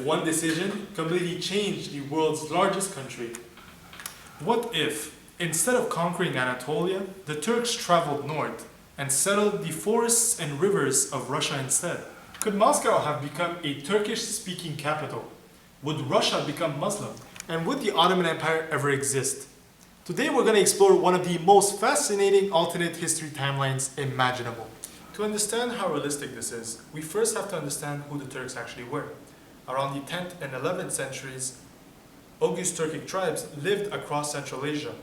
one decision completely changed the world's largest country? What if, instead of conquering Anatolia, the Turks traveled north and settled the forests and rivers of Russia instead? Could Moscow have become a Turkish-speaking capital? Would Russia become Muslim? And would the Ottoman Empire ever exist? Today we're going to explore one of the most fascinating alternate history timelines imaginable. To understand how realistic this is, we first have to understand who the Turks actually were. Around the 10th and 11th centuries, Oghuz Turkic tribes lived across Central Asia.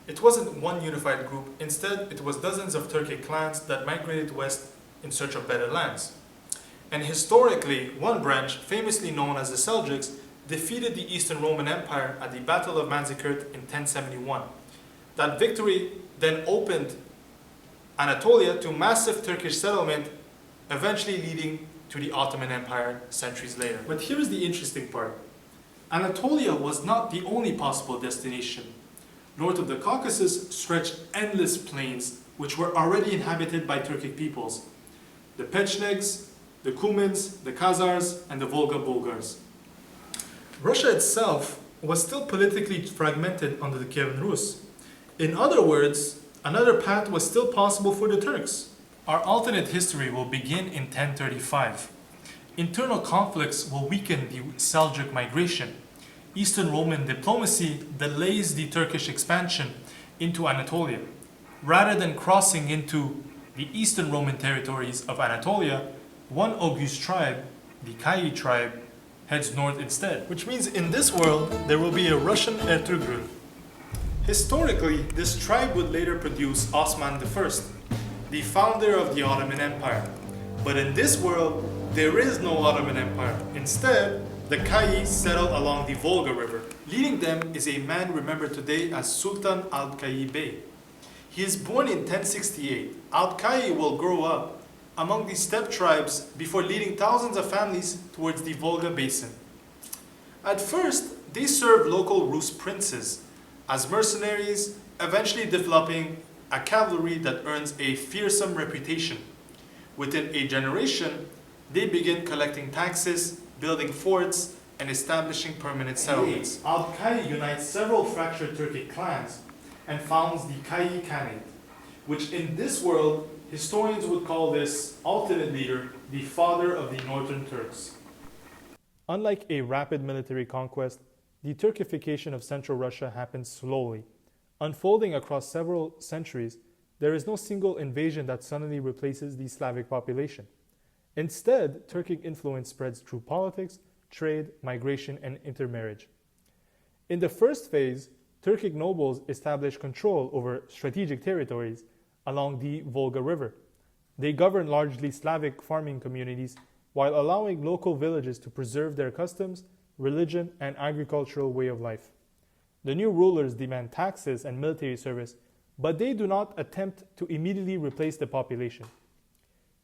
It wasn't one unified group, instead it was dozens of Turkic clans that migrated west in search of better lands. And historically, one branch, famously known as the Seljuks, defeated the Eastern Roman Empire at the Battle of Manzikert in 1071. That victory then opened Anatolia to massive Turkish settlement, eventually leading to the Ottoman Empire centuries later. But here's the interesting part. Anatolia was not the only possible destination. North of the Caucasus stretched endless plains which were already inhabited by Turkic peoples. The Pechenegs, the Cumans, the Khazars, and the Volga Bulgars. Russia itself was still politically fragmented under the Kievan Rus. In other words, another path was still possible for the Turks. Our alternate history will begin in 1035. Internal conflicts will weaken the Seljuk migration. Eastern Roman diplomacy delays the Turkish expansion into Anatolia. Rather than crossing into the Eastern Roman territories of Anatolia, one Oghuz tribe, the Kai tribe, heads north instead. Which means in this world, there will be a Russian Ertugrul. Historically, this tribe would later produce Osman I, the founder of the Ottoman Empire. But in this world, there is no Ottoman Empire. Instead, the Kai settle along the Volga River. Leading them is a man remembered today as Sultan Alp-Kai Bey. He is born in 1068. Alp-Kai will grow up among the steppe tribes before leading thousands of families towards the Volga basin. At first, they served local Rus princes as mercenaries, eventually developing a cavalry that earns a fearsome reputation. Within a generation, they begin collecting taxes, building forts, and establishing permanent settlements. Alp-Kai unites several fractured Turkic clans and founds the Kai Khanate, which in this world, historians would call this alternate leader the father of the northern Turks. Unlike a rapid military conquest, the Turkification of Central Russia happens slowly. Unfolding across several centuries, there is no single invasion that suddenly replaces the Slavic population. Instead, Turkic influence spreads through politics, trade, migration, and intermarriage. In the first phase, Turkic nobles established control over strategic territories along the Volga River. They governed largely Slavic farming communities while allowing local villages to preserve their customs, religion, and agricultural way of life. The new rulers demand taxes and military service, but they do not attempt to immediately replace the population.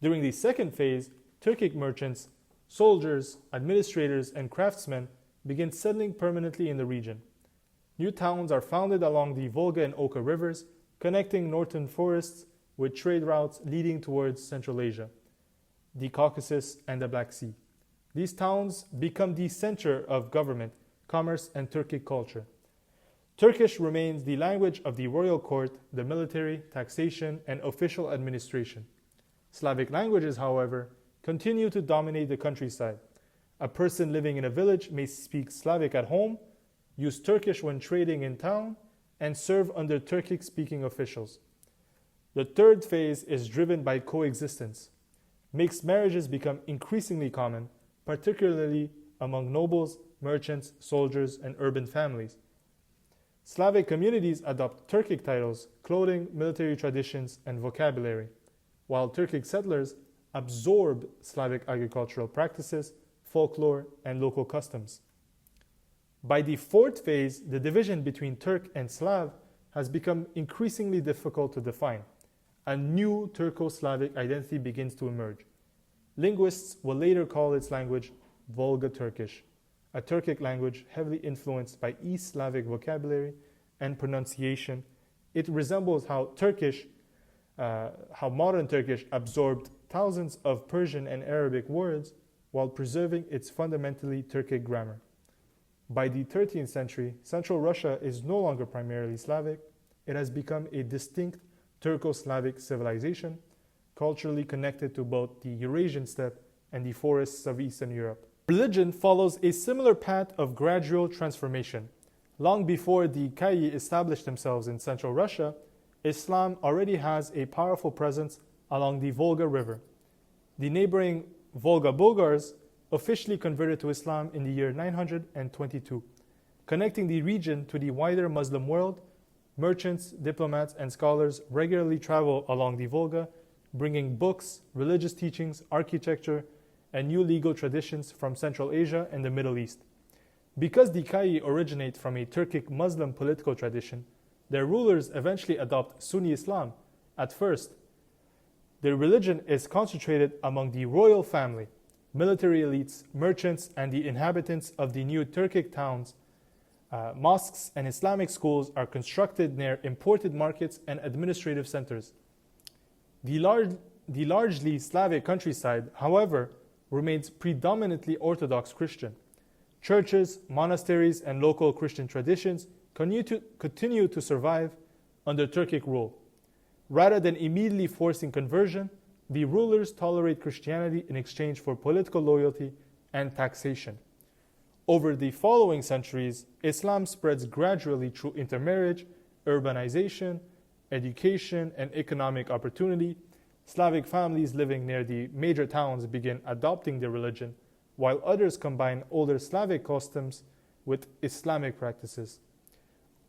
During the second phase, Turkic merchants, soldiers, administrators, and craftsmen begin settling permanently in the region. New towns are founded along the Volga and Oka rivers, connecting northern forests with trade routes leading towards Central Asia, the Caucasus, and the Black Sea. These towns become the center of government, commerce, and Turkic culture. Turkish remains the language of the royal court, the military, taxation, and official administration. Slavic languages, however, continue to dominate the countryside. A person living in a village may speak Slavic at home, use Turkish when trading in town, and serve under Turkic-speaking officials. The third phase is driven by coexistence. Mixed marriages become increasingly common, particularly among nobles, merchants, soldiers, and urban families. Slavic communities adopt Turkic titles, clothing, military traditions, and vocabulary, while Turkic settlers absorb Slavic agricultural practices, folklore, and local customs. By the fourth phase, the division between Turk and Slav has become increasingly difficult to define. A new Turco-Slavic identity begins to emerge. Linguists will later call its language Volga Turkish, a Turkic language heavily influenced by East Slavic vocabulary and pronunciation. It resembles how modern Turkish absorbed thousands of Persian and Arabic words while preserving its fundamentally Turkic grammar. By the 13th century, Central Russia is no longer primarily Slavic. It has become a distinct Turco-Slavic civilization, culturally connected to both the Eurasian steppe and the forests of Eastern Europe. Religion follows a similar path of gradual transformation. Long before the Kai established themselves in Central Russia, Islam already has a powerful presence along the Volga River. The neighboring Volga Bulgars officially converted to Islam in the year 922. Connecting the region to the wider Muslim world, merchants, diplomats, and scholars regularly travel along the Volga, bringing books, religious teachings, architecture, and new legal traditions from Central Asia and the Middle East. Because the Kai originate from a Turkic Muslim political tradition, their rulers eventually adopt Sunni Islam. At first, their religion is concentrated among the royal family, military elites, merchants, and the inhabitants of the new Turkic towns. Mosques and Islamic schools are constructed near imported markets and administrative centers. The largely Slavic countryside, however, remains predominantly Orthodox Christian. Churches, monasteries, and local Christian traditions continue to survive under Turkic rule. Rather than immediately forcing conversion, the rulers tolerate Christianity in exchange for political loyalty and taxation. Over the following centuries, Islam spreads gradually through intermarriage, urbanization, education, and economic opportunity. Slavic families living near the major towns begin adopting the religion, while others combine older Slavic customs with Islamic practices.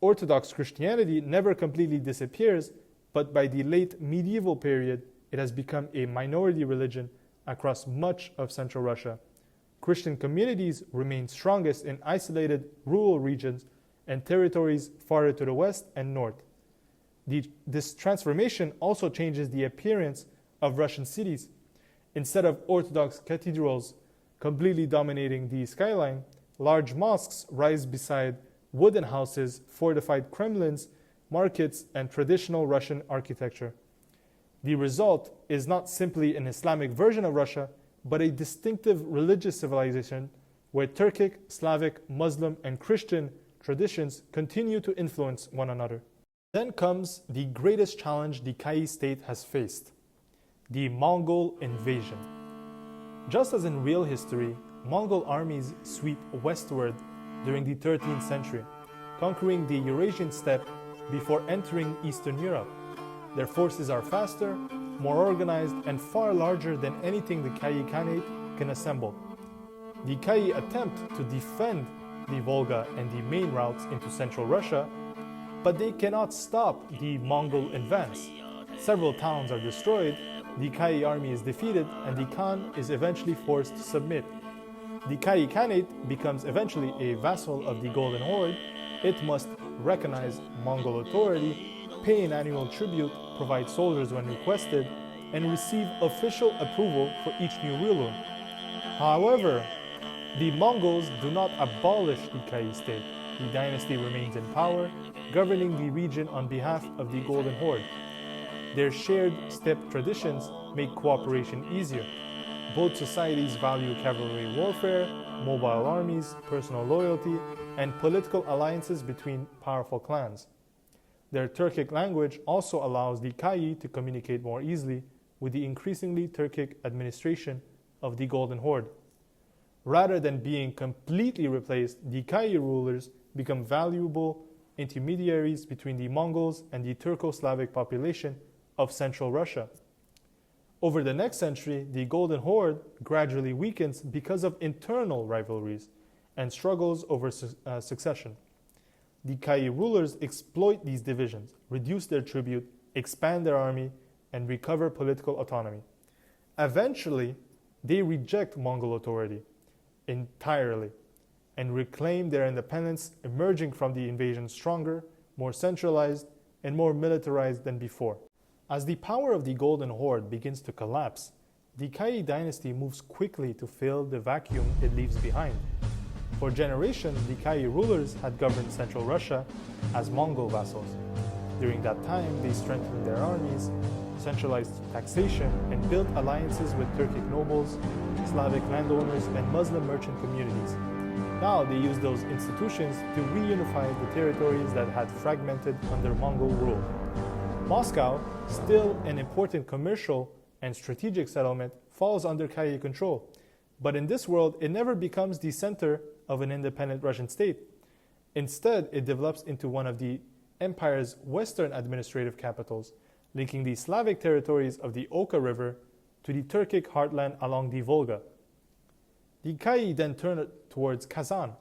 Orthodox Christianity never completely disappears, but by the late medieval period, it has become a minority religion across much of Central Russia. Christian communities remain strongest in isolated rural regions and territories farther to the west and north. This transformation also changes the appearance of Russian cities. Instead of Orthodox cathedrals completely dominating the skyline, large mosques rise beside wooden houses, fortified Kremlins, markets, and traditional Russian architecture. The result is not simply an Islamic version of Russia, but a distinctive religious civilization where Turkic, Slavic, Muslim, and Christian traditions continue to influence one another. Then comes the greatest challenge the Kai state has faced: the Mongol invasion. Just as in real history, Mongol armies sweep westward during the 13th century, conquering the Eurasian steppe before entering Eastern Europe. Their forces are faster, more organized, and far larger than anything the Kai Khanate can assemble. The Kai attempt to defend the Volga and the main routes into Central Russia, but they cannot stop the Mongol advance. Several towns are destroyed, the Kai army is defeated, and the Khan is eventually forced to submit. The Kai Khanate becomes eventually a vassal of the Golden Horde. It must recognize Mongol authority, pay an annual tribute, provide soldiers when requested, and receive official approval for each new ruler. However, the Mongols do not abolish the Kai state. The dynasty remains in power, governing the region on behalf of the Golden Horde. Their shared steppe traditions make cooperation easier. Both societies value cavalry warfare, mobile armies, personal loyalty, and political alliances between powerful clans. Their Turkic language also allows the Kai to communicate more easily with the increasingly Turkic administration of the Golden Horde. Rather than being completely replaced, the Kai rulers become valuable intermediaries between the Mongols and the Turco-Slavic population of Central Russia. Over the next century, the Golden Horde gradually weakens because of internal rivalries and struggles over succession. The Kai rulers exploit these divisions, reduce their tribute, expand their army, and recover political autonomy. Eventually, they reject Mongol authority entirely and reclaim their independence, emerging from the invasion stronger, more centralized, and more militarized than before. As the power of the Golden Horde begins to collapse, the Kai dynasty moves quickly to fill the vacuum it leaves behind. For generations, the Kai rulers had governed Central Russia as Mongol vassals. During that time, they strengthened their armies, centralized taxation and built alliances with Turkic nobles, Slavic landowners, and Muslim merchant communities. Now they use those institutions to reunify the territories that had fragmented under Mongol rule. Moscow, still an important commercial and strategic settlement, falls under Kayi control. But in this world, it never becomes the center of an independent Russian state. Instead, it develops into one of the empire's western administrative capitals, linking the Slavic territories of the Oka River to the Turkic heartland along the Volga. The Kayi then turned towards Kazan.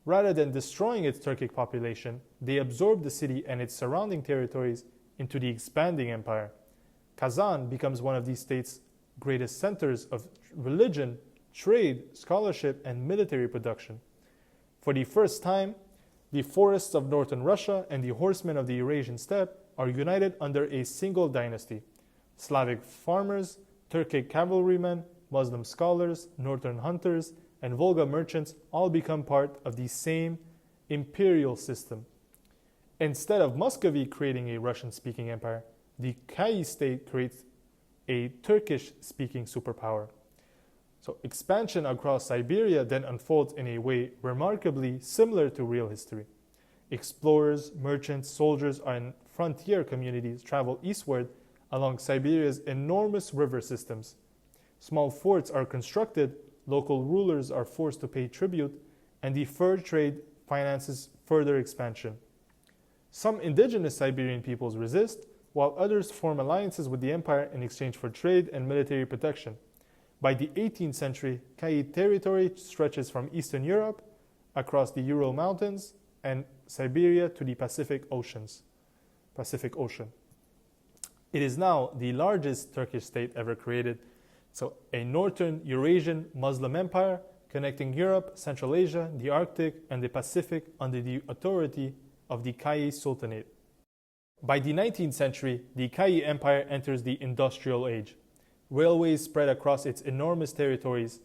Rather than destroying its Turkic population, they absorbed the city and its surrounding territories into the expanding empire. Kazan becomes one of the state's greatest centers of religion, trade, scholarship, and military production. For the first time, the forests of northern Russia and the horsemen of the Eurasian steppe are united under a single dynasty. Slavic farmers, Turkic cavalrymen, Muslim scholars, northern hunters, and Volga merchants all become part of the same imperial system. Instead of Muscovy creating a Russian-speaking empire, the Kayi state creates a Turkish-speaking superpower. So expansion across Siberia then unfolds in a way remarkably similar to real history. Explorers, merchants, soldiers, and frontier communities travel eastward along Siberia's enormous river systems. Small forts are constructed, local rulers are forced to pay tribute, and the fur trade finances further expansion. Some indigenous Siberian peoples resist, while others form alliances with the empire in exchange for trade and military protection. By the 18th century, Kayi territory stretches from Eastern Europe across the Ural Mountains and Siberia to the Pacific Ocean. It is now the largest Turkish state ever created, so a northern Eurasian Muslim empire connecting Europe, Central Asia, the Arctic, and the Pacific under the authority of the Kayi Sultanate. By the 19th century, the Kayi Empire enters the industrial age. Railways spread across its enormous territories,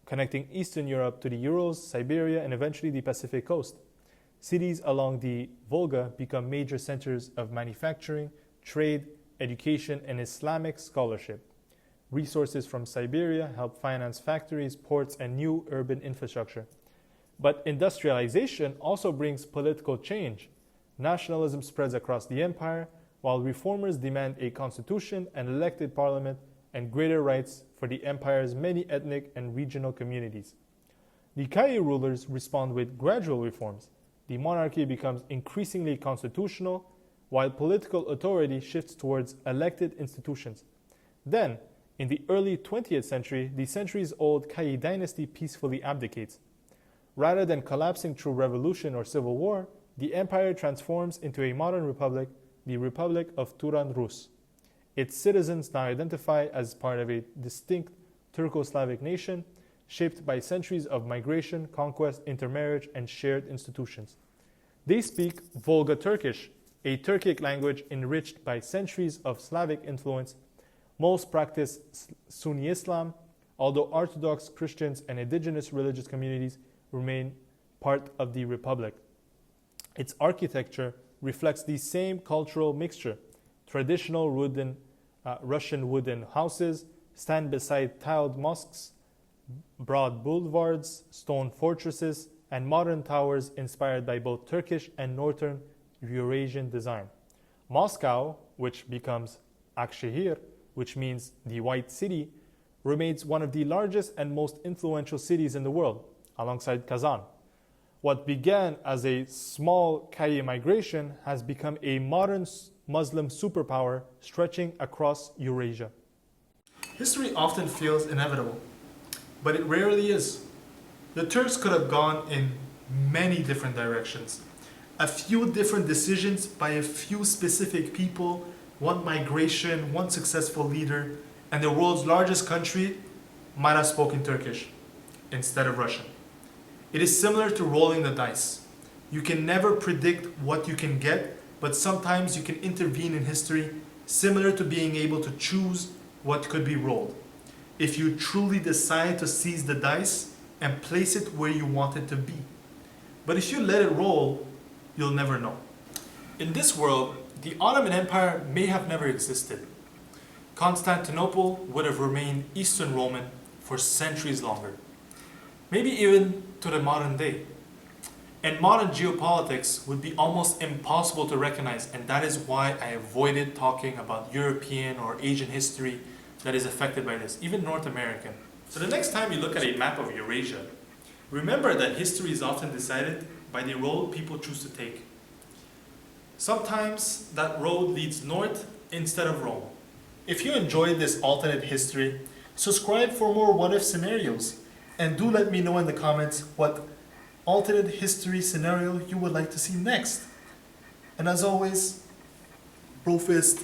connecting Eastern Europe to the Urals, Siberia, and eventually the Pacific coast. Cities along the Volga become major centers of manufacturing, trade, education, and Islamic scholarship. Resources from Siberia help finance factories, ports, and new urban infrastructure. But industrialization also brings political change. Nationalism spreads across the empire, while reformers demand a constitution, an elected parliament, and greater rights for the empire's many ethnic and regional communities. The Kayi rulers respond with gradual reforms. The monarchy becomes increasingly constitutional, while political authority shifts towards elected institutions. Then, in the early 20th century, the centuries-old Kayi dynasty peacefully abdicates. Rather than collapsing through revolution or civil war, the empire transforms into a modern republic, the Republic of Turan Rus. Its citizens now identify as part of a distinct Turko-Slavic nation, shaped by centuries of migration, conquest, intermarriage, and shared institutions. They speak Volga Turkish, a Turkic language enriched by centuries of Slavic influence. Most practice Sunni Islam, although Orthodox Christians and indigenous religious communities remain part of the republic. Its architecture reflects the same cultural mixture. Traditional Russian wooden houses stand beside tiled mosques, broad boulevards, stone fortresses, and modern towers inspired by both Turkish and northern Eurasian design. Moscow, which becomes Akshehir, which means the White City, remains one of the largest and most influential cities in the world, alongside Kazan. What began as a small Kayi migration has become a modern Muslim superpower stretching across Eurasia. History often feels inevitable, but it rarely is. The Turks could have gone in many different directions. A few different decisions by a few specific people, one migration, one successful leader, and the world's largest country might have spoken Turkish instead of Russian. It is similar to rolling the dice. You can never predict what you can get, but sometimes you can intervene in history, similar to being able to choose what could be rolled. If you truly decide to seize the dice and place it where you want it to be. But if you let it roll, you'll never know. In this world, the Ottoman Empire may have never existed. Constantinople would have remained Eastern Roman for centuries longer, maybe even to the modern day. And modern geopolitics would be almost impossible to recognize, and that is why I avoided talking about European or Asian history that is affected by this, even North American. So the next time you look at a map of Eurasia, remember that history is often decided by the road people choose to take. Sometimes that road leads north instead of Rome. If you enjoyed this alternate history, subscribe for more what-if scenarios, and do let me know in the comments what alternate history scenario you would like to see next. And as always, bro fist.